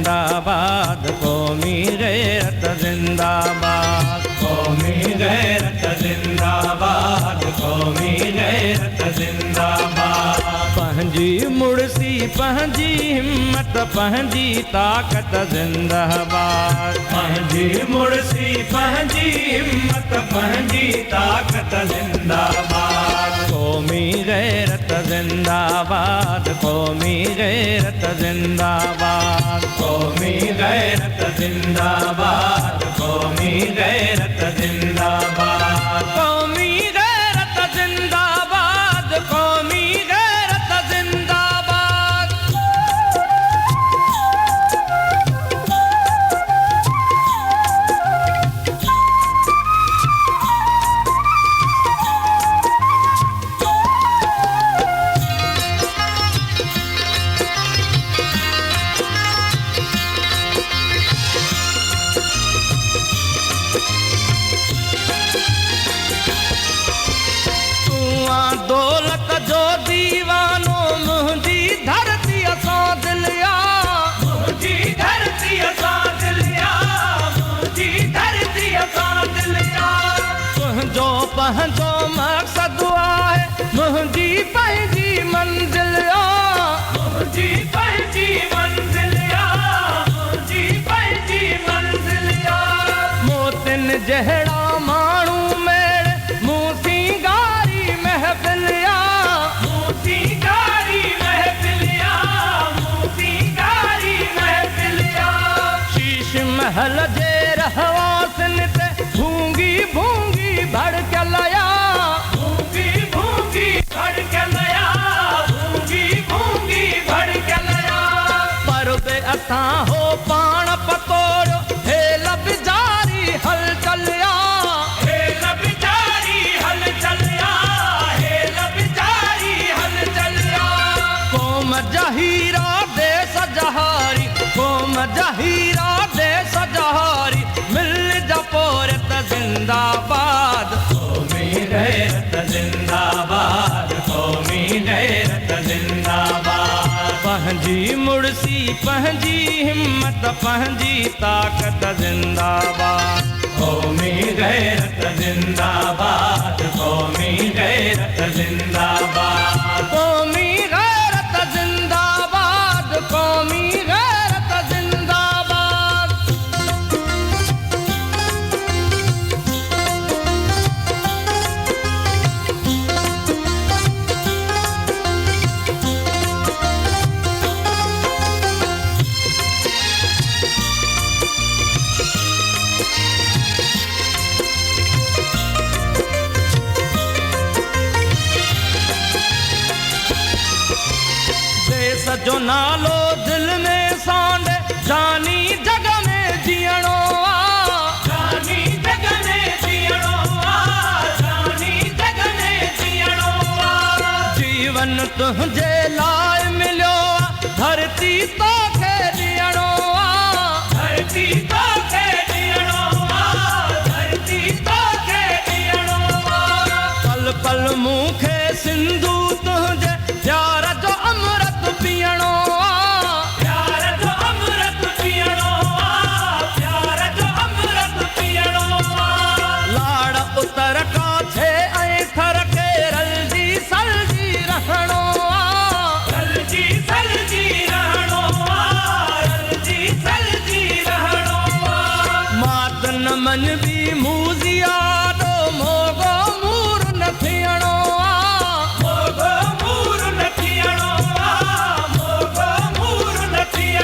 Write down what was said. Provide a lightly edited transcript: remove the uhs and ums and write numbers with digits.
जिंदाबाद, कौमी गैरत जिंदाबाद, कौमी गैरत जिंदाबाद, कौमी गैरत जिंदाबाद। पंहिंजी मुड़सी पंहिंजी हिम्मत पंहिंजी ताकत जिंदाबाद, पंहिंजी मुड़सी पंहिंजी हिम्मत पंहिंजी ताकत जिंदाबाद। कौमी गैरत जिंदाबाद, कौमी गैरत जिंदाबाद, कौमी गैरत जिंदाबाद, कौमी गैरत जिंदाबाद। कौमी गैरत जिंदाबाद, कौमी गैरत जिंदाबाद। दौलत जो दीवानो मुंहिंजी धरती असां दिलिया, मुंहिंजी धरती असां दिलिया, मुंहिंजी धरती असां दिलिया। तुंहिंजो पंहिंजो मक़सदु आहे मुंहिंजी पंहिंजी मंज़िल आ, मुंहिंजी पंहिंजी मंज़िल आ, मुंहिंजी पंहिंजी मंज़िल आ। मोतिन जहिड़ा माण्हू मेड़े मूं सिंगारी महफ़िल आ, मूं सिंगारी महफ़िल आ, मूं सिंगारी महफ़िल आ। शीश महल जे रहवासिन ते भूंगी भूंगी भड़कल आ, भूंगी भूंगी भड़कल आ, भूंगी भूंगी भड़कल आ। पर बे असां हो पाण पतोड़ो हेल बि जारी हलचल आ, हेल बि जारी हलचल आ, हेल बि जारी हलचल आ। क़ौम जा हीरा देस जहारी, क़ौम जा हीरा देस जहारी, मिल जा पोरत जिंदाबाद। कौमी गैरत जिंदाबाद, कौमी गैरत जिंदाबाद। पंहिंजी मुड़सी पंहिंजी हिम्मत पंहिंजी ताकत जिंदाबाद, कौमी गैरत जिंदाबाद, कौमी गैरत जिंदाबाद। कौमी गैरत जिंदाबाद, कौमी गैरत जिंदाबाद। देस जो नालो दिल में सांडे जानी जग में जीअणो आ, जानी जग में जीअणो आ, जानी जग में जीअणो आ। जीवन तुंहिंजे लाइ मिलियो आ, धरती तोखे ॾियणो आ, धरती तोखे ॾियणो आ, धरती तोखे ॾियणो आ। पल पल मूंखे सिंधु